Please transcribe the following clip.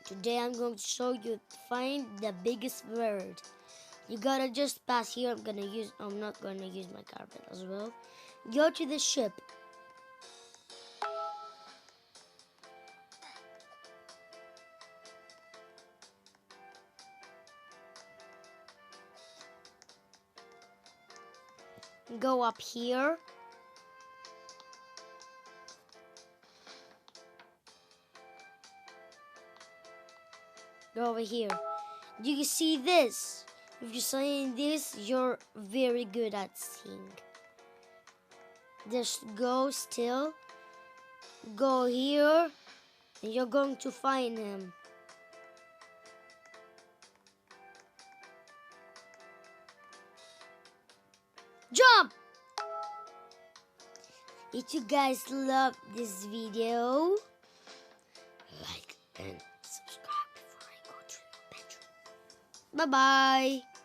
Today I'm going to show you find the biggest bird. You gotta just pass here. I'm not gonna use my carpet as well. Go to the ship. Go up here. Go over here. Do you see this? If you're seeing this, you're very good at seeing. Just go still. Go here. And you're going to find him. Jump! If you guys love this video, like and subscribe before I go to the bedroom. Bye-bye.